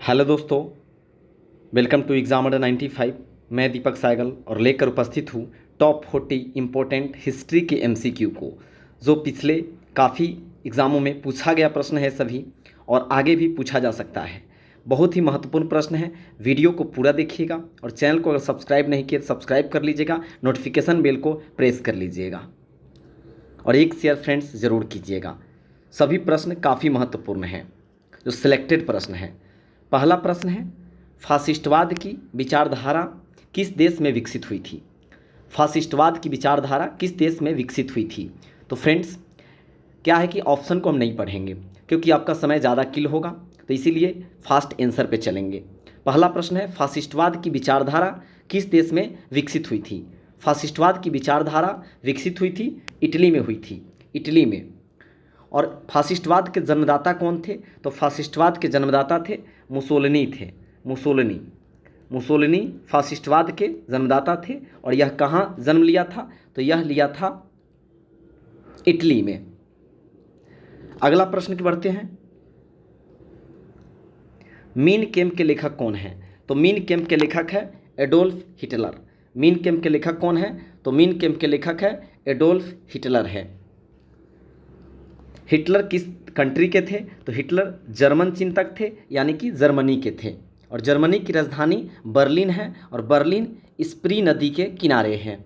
Hello दोस्तों, welcome to examiner 95। मैं दीपक साइगल और लेकर उपस्थित हूँ टॉप 40 इम्पोर्टेंट हिस्ट्री के एमसीक्यू को, जो पिछले काफ़ी एग्ज़ामों में पूछा गया प्रश्न है सभी, और आगे भी पूछा जा सकता है। बहुत ही महत्वपूर्ण प्रश्न है। वीडियो को पूरा देखिएगा और चैनल को अगर सब्सक्राइब नहीं किया तो सब्सक्राइब कर लीजिएगा, नोटिफिकेशन बेल को प्रेस कर लीजिएगा और एक शेयर फ्रेंड्स ज़रूर कीजिएगा। सभी प्रश्न काफ़ी महत्वपूर्ण हैं, जो सिलेक्टेड प्रश्न हैं। पहला प्रश्न है, फासिस्टवाद की विचारधारा किस देश में विकसित हुई थी? फासिस्टवाद की विचारधारा किस देश में विकसित हुई थी? तो फ्रेंड्स क्या है कि ऑप्शन को हम नहीं पढ़ेंगे क्योंकि आपका समय ज़्यादा किल होगा, तो इसीलिए फास्ट आंसर पे चलेंगे। पहला प्रश्न है, फासिस्टवाद की विचारधारा किस देश में विकसित हुई थी? फासिस्टवाद की विचारधारा विकसित हुई थी इटली में हुई थी, इटली में। और फासिस्टवाद के जन्मदाता कौन थे? तो फासिस्टवाद के जन्मदाता थे मुसोलिनी थे। मुसोलिनी फासिस्टवाद के जन्मदाता थे। और यह कहाँ जन्म लिया था? तो यह लिया था इटली में। अगला प्रश्न की बढ़ते हैं, मीन कैम्प के लेखक कौन है? तो मीन कैम्प के लेखक है एडोल्फ हिटलर। मीन कैम्प के लेखक कौन है? तो मीन कैम्प के लेखक है एडोल्फ हिटलर है। हिटलर किस कंट्री के थे? तो हिटलर जर्मन चिंतक थे, यानी कि जर्मनी के थे। और जर्मनी की राजधानी बर्लिन है और बर्लिन स्प्री नदी के किनारे है।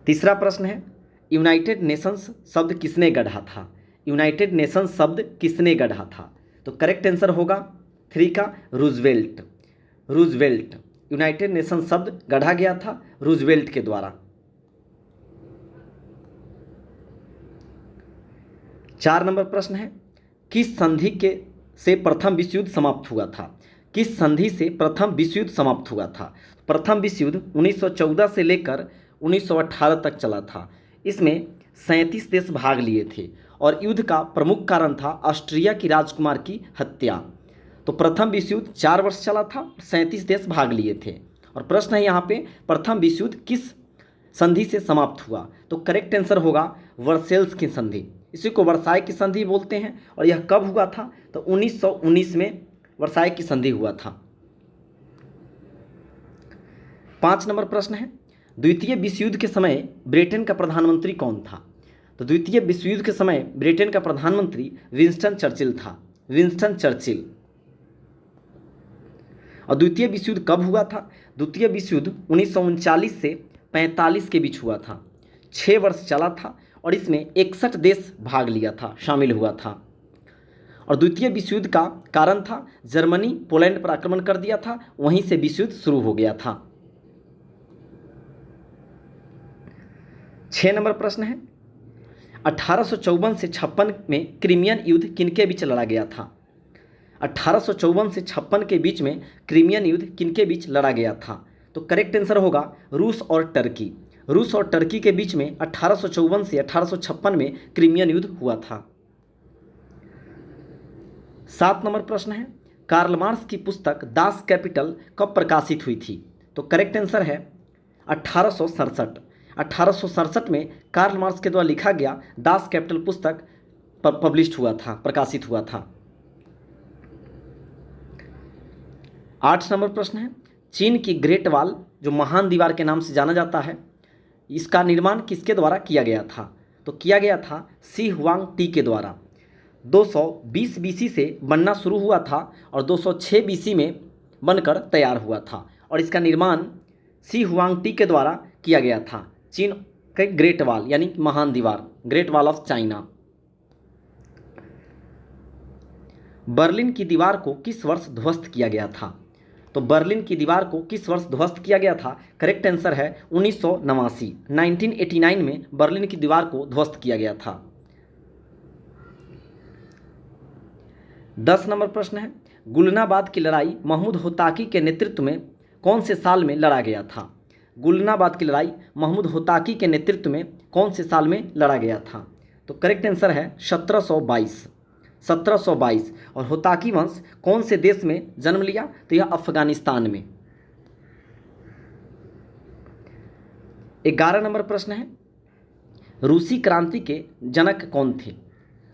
तीसरा प्रश्न है, यूनाइटेड नेशंस शब्द किसने गढ़ा था? यूनाइटेड नेशंस शब्द किसने गढ़ा था? तो करेक्ट आंसर होगा 3 का रूजवेल्ट। रूजवेल्ट, यूनाइटेड नेशंस शब्द गढ़ा गया था रूजवेल्ट के द्वारा। 4 नंबर प्रश्न है, किस संधि के से प्रथम विश्व युद्ध समाप्त हुआ था? किस संधि से प्रथम विश्व युद्ध समाप्त हुआ था? प्रथम विश्व युद्ध 1914 से लेकर 1918 तक चला था। इसमें 37 देश भाग लिए थे और युद्ध का प्रमुख कारण था ऑस्ट्रिया की राजकुमार की हत्या। तो प्रथम विश्व युद्ध 4 वर्ष चला था, 37 देश भाग लिए थे। और प्रश्न है यहाँ पे, प्रथम विश्व युद्ध किस संधि से समाप्त हुआ? तो करेक्ट आंसर होगा वर्सेल्स की संधि। इसी को वर्साई की संधि बोलते हैं। और यह कब हुआ था? तो 1919 में वर्साई की संधि हुआ था। 5 नंबर प्रश्न है, द्वितीय विश्व युद्ध के समय ब्रिटेन का प्रधानमंत्री कौन था? तो द्वितीय विश्व युद्ध के समय ब्रिटेन का प्रधानमंत्री विंस्टन चर्चिल था। Winston Churchill. और द्वितीय विश्व युद्ध कब हुआ था? द्वितीय विश्व युद्ध 1939 से 45 के बीच हुआ था। 6 वर्ष चला था और इसमें 61 देश भाग लिया था, शामिल हुआ था। और द्वितीय विश्व युद्ध का कारण था जर्मनी पोलैंड पर आक्रमण कर दिया था, वहीं से विश्व युद्ध शुरू हो गया था। 6 नंबर प्रश्न है, 1854 से 56 में क्रीमियन युद्ध किनके बीच लड़ा गया था? 1854 से 56 के बीच में क्रीमियन युद्ध किनके बीच लड़ा गया था? तो करेक्ट आंसर होगा रूस और टर्की। रूस और टर्की के बीच में 1854 से 1856 में क्रीमियन युद्ध हुआ था। 7 नंबर प्रश्न है, कार्ल मार्क्स की पुस्तक दास कैपिटल कब प्रकाशित हुई थी? तो करेक्ट आंसर है 1867। 1867 में कार्ल मार्क्स के द्वारा लिखा गया दास कैपिटल पुस्तक पब्लिश हुआ था, प्रकाशित हुआ था। 8 नंबर प्रश्न है, चीन की ग्रेट वॉल जो महान दीवार के नाम से जाना जाता है, इसका निर्माण किसके द्वारा किया गया था? तो किया गया था सी हुआंग टी के द्वारा। 220 बीसी से बनना शुरू हुआ था और 206 बीसी में बनकर तैयार हुआ था। और इसका निर्माण सी हुआंग टी के द्वारा किया गया था। चीन के ग्रेट वॉल यानी महान दीवार, great wall of China. Berlin की दीवार को किस वर्ष ध्वस्त किया गया था? तो बर्लिन की दीवार को किस वर्ष ध्वस्त किया गया था? करेक्ट आंसर है 1989। 1989 में बर्लिन की दीवार को ध्वस्त किया गया था। 10 नंबर प्रश्न है, गुलनाबाद की लड़ाई महमूद होताकी के नेतृत्व में कौन से साल में लड़ा गया था? गुलनाबाद की लड़ाई महमूद होताकी के नेतृत्व में कौन से साल में लड़ा गया था? तो करेक्ट आंसर है 1722। 1722। और होताकी वंश कौन से देश में जन्म लिया? तो यह अफगानिस्तान में। 11 नंबर प्रश्न है, रूसी क्रांति के जनक कौन थे?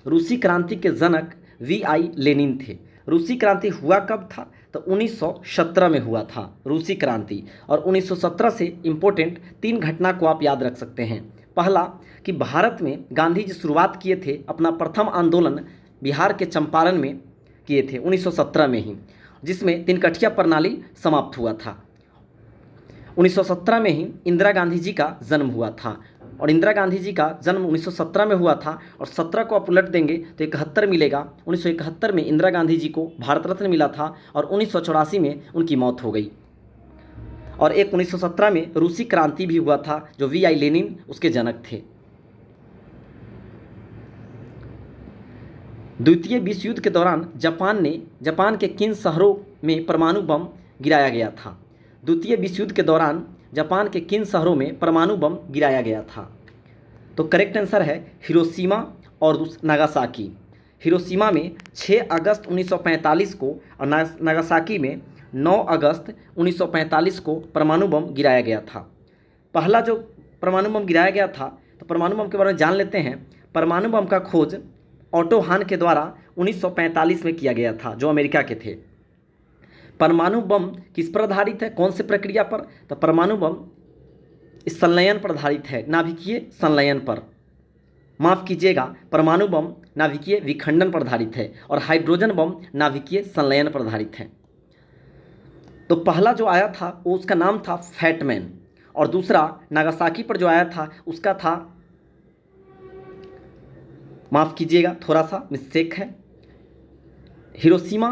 रूसी क्रांति के जनक वी.आई. लेनिन थे। रूसी क्रांति हुआ कब था? तो 1917 में हुआ था रूसी क्रांति। और 1917 से इम्पोर्टेंट 3 घटना को आप याद रख सकते हैं। पहला कि भारत में गांधी जी शुरुआत किए थे अपना प्रथम आंदोलन बिहार के चंपारण में किए थे 1917 में ही, जिसमें तिनकठिया प्रणाली समाप्त हुआ था। 1917 में ही इंदिरा गांधी जी का जन्म हुआ था, और इंदिरा गांधी जी का जन्म 1917 में हुआ था, और 17 को आप उलट देंगे तो 71 मिलेगा। 1971 में इंदिरा गांधी जी को भारत रत्न मिला था, और 1984 में उनकी मौत हो गई। और एक 1917 में रूसी क्रांति भी हुआ था, जो V.I. लेनिन उसके जनक थे। द्वितीय विश्व युद्ध के दौरान जापान के किन शहरों में परमाणु बम गिराया गया था? द्वितीय विश्व युद्ध के दौरान जापान के किन शहरों में परमाणु बम गिराया गया था? तो करेक्ट आंसर है हिरोशिमा और नागासाकी। हिरोशिमा में 6 अगस्त 1945 को और नागासाकी में 9 अगस्त 1945 को परमाणु बम गिराया गया था। पहला जो परमाणु बम गिराया गया था, तो परमाणु बम के बारे में जान लेते हैं। परमाणु बम का खोज ऑटो हान के द्वारा 1945 में किया गया था, जो अमेरिका के थे। परमाणु बम किस पर आधारित है, कौन से प्रक्रिया पर? तो परमाणु बम संलयन पर आधारित है, नाभिकीय संलयन पर। माफ़ कीजिएगा, परमाणु बम नाभिकीय विखंडन पर आधारित है, और हाइड्रोजन बम नाभिकीय संलयन पर आधारित है। तो पहला जो आया था वो उसका नाम था फैटमैन, और दूसरा नागासाकी पर जो आया था उसका था, माफ़ कीजिएगा थोड़ा सा मिस्टेक है, हिरोशिमा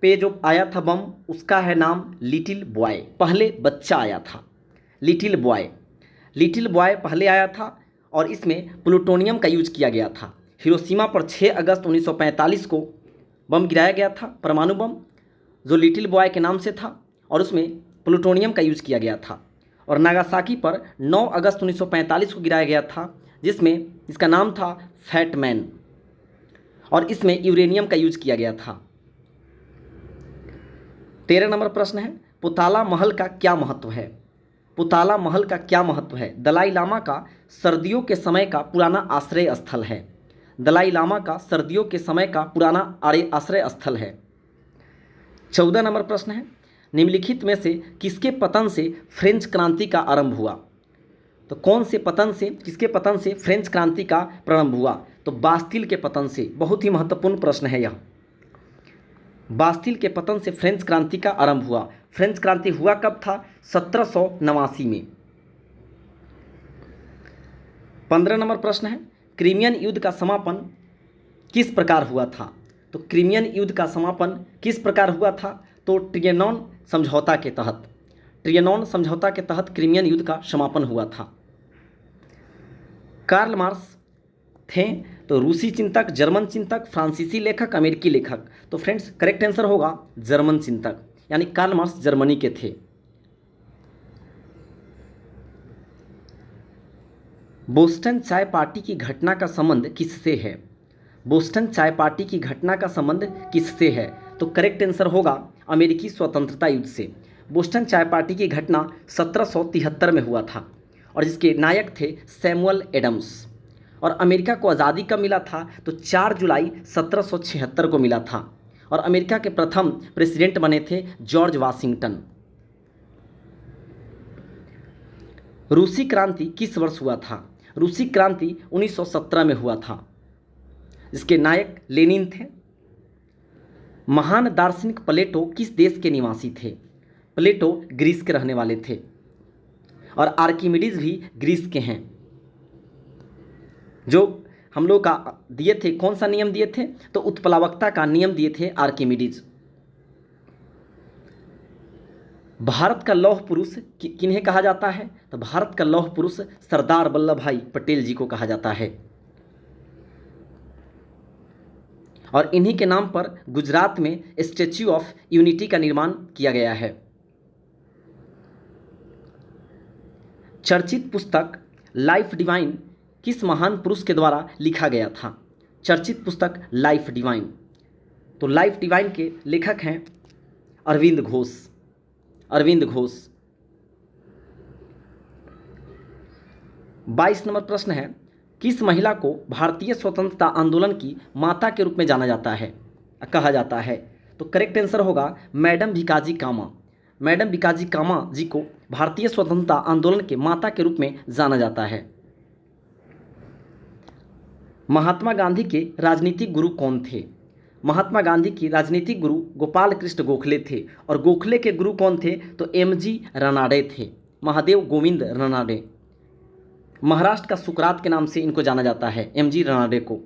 पे जो आया था बम उसका है नाम लिटिल बॉय। पहले बच्चा आया था, लिटिल बॉय पहले आया था, और इसमें प्लूटोनियम का यूज किया गया था। हिरोशिमा पर 6 अगस्त 1945 को बम गिराया गया था, परमाणु बम, जो लिटिल बॉय के नाम से था, और उसमें प्लूटोनियम का यूज किया गया था। और नागासाकी पर 9 अगस्त 1945 को गिराया गया था, जिसका नाम था फैटमैन, और इसमें यूरेनियम का यूज किया गया था। 13 नंबर प्रश्न है, पोताला महल का क्या महत्व है? पोताला महल का क्या महत्व है? दलाई लामा का सर्दियों के समय का पुराना आश्रय स्थल है। दलाई लामा का सर्दियों के समय का पुराना आश्रय स्थल है। 14 नंबर प्रश्न है, निम्नलिखित में से किसके पतन से फ्रेंच क्रांति का आरंभ हुआ? तो कौन से पतन से, किसके पतन से फ्रेंच क्रांति का प्रारंभ हुआ? तो बास्तिल के पतन से। बहुत ही महत्वपूर्ण प्रश्न है यह। बास्तिल के पतन से फ्रेंच क्रांति का आरंभ हुआ। फ्रेंच क्रांति हुआ कब था? 1789 में। 15 नंबर प्रश्न है, क्रीमियन युद्ध का समापन किस प्रकार हुआ था? तो क्रीमियन युद्ध का समापन किस प्रकार हुआ था? तो ट्रियनॉन समझौता के तहत। ट्रियनॉन समझौता के तहत क्रीमियन युद्ध का समापन हुआ था। कार्ल मार्क्स थे तो रूसी चिंतक, जर्मन चिंतक, फ्रांसीसी लेखक, अमेरिकी लेखक? तो फ्रेंड्स करेक्ट आंसर होगा जर्मन चिंतक, यानी कार्ल मार्क्स जर्मनी के थे। बोस्टन चाय पार्टी की घटना का संबंध किससे है? बोस्टन चाय पार्टी की घटना का संबंध किससे है? तो करेक्ट आंसर होगा अमेरिकी स्वतंत्रता युद्ध से। बोस्टन चाय पार्टी की घटना 1773 में हुआ था, और जिसके नायक थे सैमुअल एडम्स। और अमेरिका को आज़ादी कब मिला था? तो 4 जुलाई 1776 को मिला था, और अमेरिका के प्रथम प्रेसिडेंट बने थे जॉर्ज वाशिंगटन। रूसी क्रांति किस वर्ष हुआ था? रूसी क्रांति 1917 में हुआ था, जिसके नायक लेनिन थे। महान दार्शनिक प्लेटो किस देश के निवासी थे? प्लेटो ग्रीस के रहने वाले थे, और आर्किमिडीज भी ग्रीस के हैं। जो हम लोग का दिए थे, कौन सा नियम दिए थे? तो उत्प्लावकता का नियम दिए थे आर्किमिडीज। भारत का लौह पुरुष किन्हें कहा जाता है? तो भारत का लौह पुरुष सरदार वल्लभ भाई पटेल जी को कहा जाता है, और इन्हीं के नाम पर गुजरात में स्टैच्यू ऑफ यूनिटी का निर्माण किया गया है। चर्चित पुस्तक लाइफ डिवाइन किस महान पुरुष के द्वारा लिखा गया था? चर्चित पुस्तक लाइफ डिवाइन, तो लाइफ डिवाइन के लेखक हैं अरविंद घोष। अरविंद घोष। 22 नंबर प्रश्न है, किस महिला को भारतीय स्वतंत्रता आंदोलन की माता के रूप में जाना जाता है, कहा जाता है? तो करेक्ट आंसर होगा मैडम भिकाजी कामा। मैडम भिकाजी कामा जी को भारतीय स्वतंत्रता आंदोलन के माता के रूप में जाना जाता है। महात्मा गांधी के राजनीतिक गुरु कौन थे? महात्मा गांधी की राजनीतिक गुरु गोपाल कृष्ण गोखले थे। और गोखले के गुरु कौन थे? तो एमजी रनाडे थे, महादेव गोविंद रनाडे। महाराष्ट्र का सुकरात के नाम से इनको जाना जाता है, एमजी रनाडे को।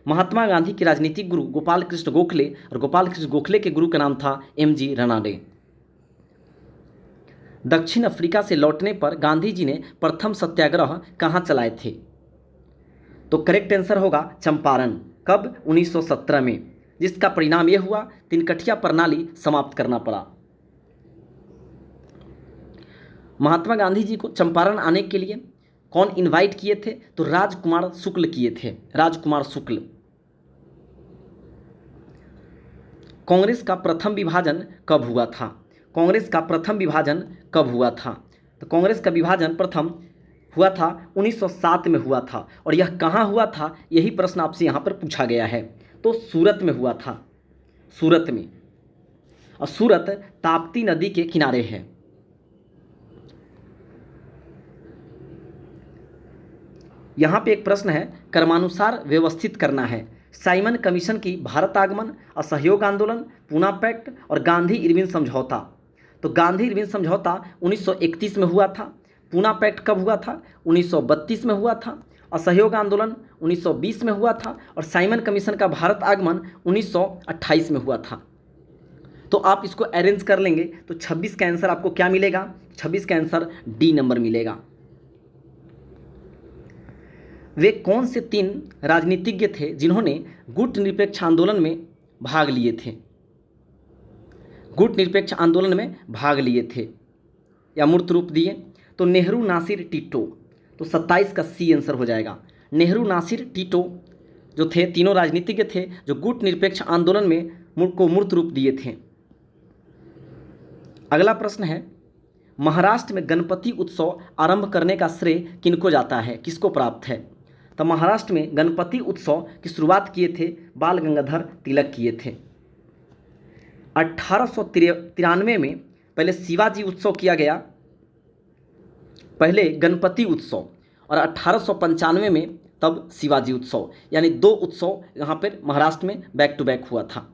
महात्मा गांधी के राजनीतिक गुरु गोपाल कृष्ण गोखले और गोपाल कृष्ण गोखले के गुरु का नाम था एमजी रनाडे। दक्षिण अफ्रीका से लौटने पर गांधी जी ने प्रथम सत्याग्रह कहाँ चलाए थे? तो करेक्ट आंसर होगा चंपारण। कब? 1917 में, जिसका परिणाम यह हुआ तिनकठिया प्रणाली समाप्त करना पड़ा। महात्मा गांधी जी को चंपारण आने के लिए कौन इनवाइट किए थे? तो राजकुमार शुक्ल किए थे, राजकुमार शुक्ल। कांग्रेस का प्रथम विभाजन कब हुआ था? कांग्रेस का प्रथम विभाजन कब हुआ था? तो कांग्रेस का विभाजन प्रथम हुआ था 1907 में हुआ था। और यह कहाँ हुआ था? यही प्रश्न आपसे यहाँ पर पूछा गया है। तो सूरत में हुआ था, सूरत में। और सूरत ताप्ती नदी के किनारे है। यहाँ पे एक प्रश्न है, क्रमानुसार व्यवस्थित करना है। साइमन कमीशन की भारत आगमन, असहयोग आंदोलन, पूना पैक्ट और गांधी इरविन समझौता। तो गांधी इरविन समझौता 1931 में हुआ था। पूना पैक्ट कब हुआ था? 1932 में हुआ था। असहयोग आंदोलन 1920 में हुआ था। और साइमन कमीशन का भारत आगमन 1928 में हुआ था। तो आप इसको अरेंज कर लेंगे तो 26 का आंसर आपको क्या मिलेगा? 26 का आंसर डी नंबर मिलेगा। वे कौन से 3 राजनीतिज्ञ थे जिन्होंने गुट निरपेक्ष आंदोलन में भाग लिए थे? गुट निरपेक्ष आंदोलन में भाग लिए थे या मूर्त रूप दिए? तो नेहरू, नासिर, टिटो। तो 27 का सी आंसर हो जाएगा। नेहरू, नासिर, टिटो जो थे, तीनों राजनीतिज्ञ थे जो गुट निरपेक्ष आंदोलन में को मूर्त रूप दिए थे। अगला प्रश्न है, महाराष्ट्र में गणपति उत्सव आरंभ करने का श्रेय किनको जाता है, किसको प्राप्त है? तो महाराष्ट्र में गणपति उत्सव की शुरुआत किए थे बाल गंगाधर तिलक किए थे। 1893 में पहले शिवाजी उत्सव किया गया, पहले गणपति उत्सव, और 1895 में तब शिवाजी उत्सव, यानी 2 उत्सव यहाँ पर महाराष्ट्र में बैक टू बैक हुआ था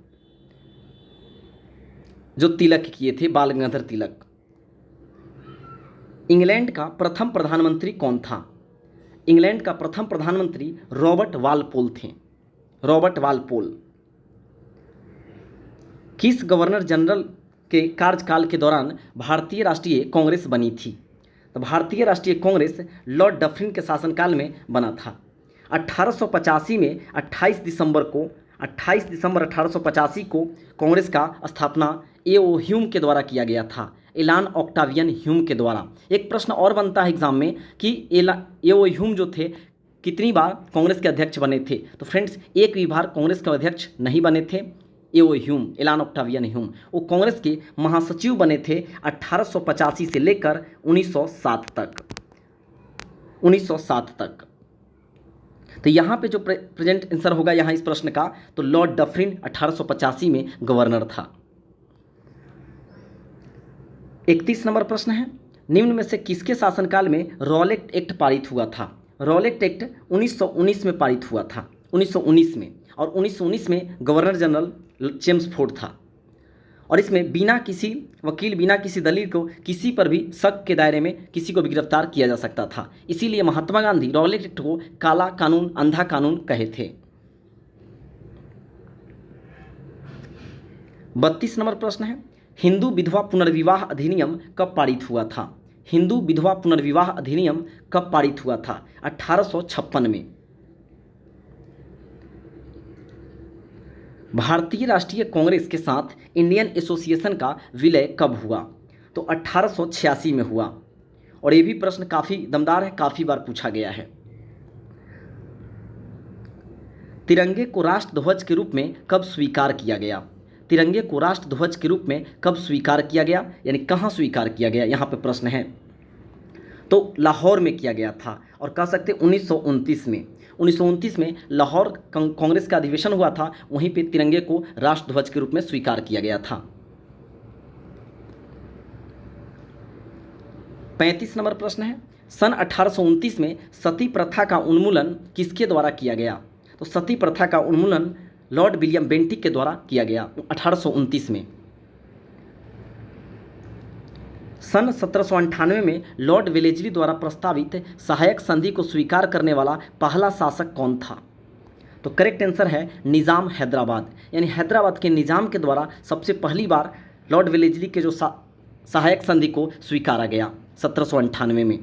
जो तिलक किए थे, बाल गंगाधर तिलक। इंग्लैंड का प्रथम प्रधानमंत्री कौन था? इंग्लैंड का प्रथम प्रधानमंत्री रॉबर्ट वालपोल थे, रॉबर्ट वालपोल। किस गवर्नर जनरल के कार्यकाल के दौरान भारतीय राष्ट्रीय कांग्रेस बनी थी? तो भारतीय राष्ट्रीय कांग्रेस लॉर्ड डफरिन के शासनकाल में बना था। 1885 में 28 दिसंबर 1885 को कांग्रेस का स्थापना ए.ओ. ह्यूम के द्वारा किया गया था, एलान ऑक्टावियन ह्यूम के द्वारा। एक प्रश्न और बनता है एग्जाम में कि ए.ओ. ह्यूम जो थे कितनी बार कांग्रेस के अध्यक्ष बने थे? तो फ्रेंड्स, एक भी बार कांग्रेस के अध्यक्ष नहीं बने थे ए.ओ. ह्यूम, एलान ऑक्टावियन ह्यूम। वो कांग्रेस के महासचिव बने थे 1885 से लेकर 1907 तक, 1907 तक। तो यहाँ पे जो प्रेजेंट आंसर होगा यहाँ इस प्रश्न का, तो लॉर्ड डफरिन 1885 में गवर्नर था। 31 नंबर प्रश्न है, निम्न में से किसके शासनकाल में रॉलेट एक्ट पारित हुआ था? रॉलेट एक्ट 1919 में पारित हुआ था, 1919 में। और 1919 में गवर्नर जनरल चेम्सफोर्ड था। और इसमें बिना किसी वकील, बिना किसी दलील को किसी पर भी शक के दायरे में किसी को भी गिरफ्तार किया जा सकता था। इसीलिए महात्मा गांधी रॉलेट एक्ट को काला कानून, अंधा कानून कहे थे। 32 नंबर प्रश्न है, हिंदू विधवा पुनर्विवाह अधिनियम कब पारित हुआ था? हिंदू विधवा पुनर्विवाह अधिनियम कब पारित हुआ था? 1856 में। भारतीय राष्ट्रीय कांग्रेस के साथ इंडियन एसोसिएशन का विलय कब हुआ? तो 1886 में हुआ। और ये भी प्रश्न काफ़ी दमदार है, काफ़ी बार पूछा गया है। तिरंगे को राष्ट्रध्वज के रूप में कब स्वीकार किया गया? तिरंगे को राष्ट्रध्वज के रूप में कब स्वीकार किया गया, यानी कहाँ स्वीकार किया गया, यहाँ पे प्रश्न है। तो लाहौर में किया गया था, और कह सकते 1929 में। 1929 में लाहौर कांग्रेस का अधिवेशन हुआ था, वहीं पे तिरंगे को राष्ट्रध्वज के रूप में स्वीकार किया गया था। 35 नंबर प्रश्न है, सन 1829 में सती प्रथा का उन्मूलन किसके द्वारा किया गया? तो सती प्रथा का उन्मूलन लॉर्ड विलियम बेंटिक के द्वारा किया गया 1829 में। सन 1798 में लॉर्ड वेलेस्ली द्वारा प्रस्तावित सहायक संधि को स्वीकार करने वाला पहला शासक कौन था? तो करेक्ट आंसर है निज़ाम हैदराबाद, यानी हैदराबाद के निज़ाम के द्वारा सबसे पहली बार लॉर्ड वेलेस्ली के जो सहायक संधि को स्वीकारा गया 1798 में।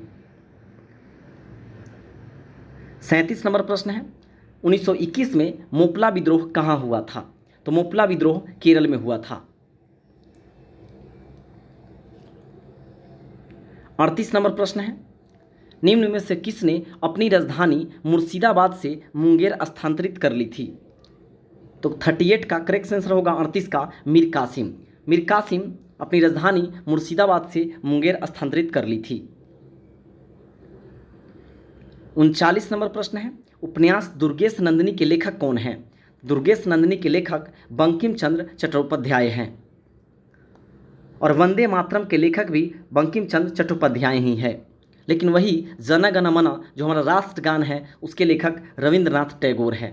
37 नंबर प्रश्न है, 1921 में मोपला विद्रोह कहाँ हुआ था? तो मोपला विद्रोह केरल में हुआ था। 38 नंबर प्रश्न है, निम्न में से किसने अपनी राजधानी मुर्शिदाबाद से मुंगेर स्थानांतरित कर ली थी? तो 38 का करेक्ट आंसर होगा 38 का मीर कासिम। मीर कासिम अपनी राजधानी मुर्शिदाबाद से मुंगेर स्थानांतरित कर ली थी। 39 नंबर प्रश्न है, उपन्यास दुर्गेश नंदिनी के लेखक कौन हैं? दुर्गेश नंदिनी के लेखक बंकिम चंद्र चट्टोपाध्याय हैं, और वंदे मातरम के लेखक भी बंकिम चंद्र चट्टोपाध्याय ही है। लेकिन वही जन गण मन जो हमारा राष्ट्रगान है उसके लेखक रविंद्रनाथ टैगोर हैं।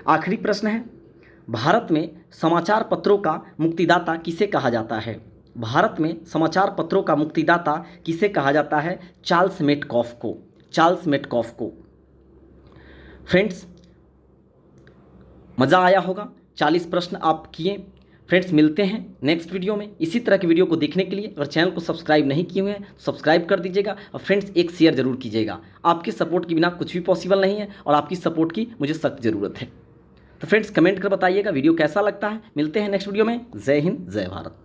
आखिरी प्रश्न है, भारत में समाचार पत्रों का मुक्तिदाता किसे कहा जाता है? भारत में समाचार पत्रों का मुक्तिदाता किसे कहा जाता है? चार्ल्स मेटकॉफ को। चार्ल्स मेटकॉफ को। फ्रेंड्स, मज़ा आया होगा, 40 प्रश्न आप किए। फ्रेंड्स, मिलते हैं नेक्स्ट वीडियो में। इसी तरह की वीडियो को देखने के लिए अगर चैनल को सब्सक्राइब नहीं किए हुए हैं तो सब्सक्राइब कर दीजिएगा, और फ्रेंड्स एक शेयर जरूर कीजिएगा। आपके सपोर्ट के बिना कुछ भी पॉसिबल नहीं है, और आपकी सपोर्ट की मुझे सख्त ज़रूरत है। तो फ्रेंड्स कमेंट कर बताइएगा वीडियो कैसा लगता है। मिलते हैं नेक्स्ट वीडियो में। जय हिंद, जय भारत।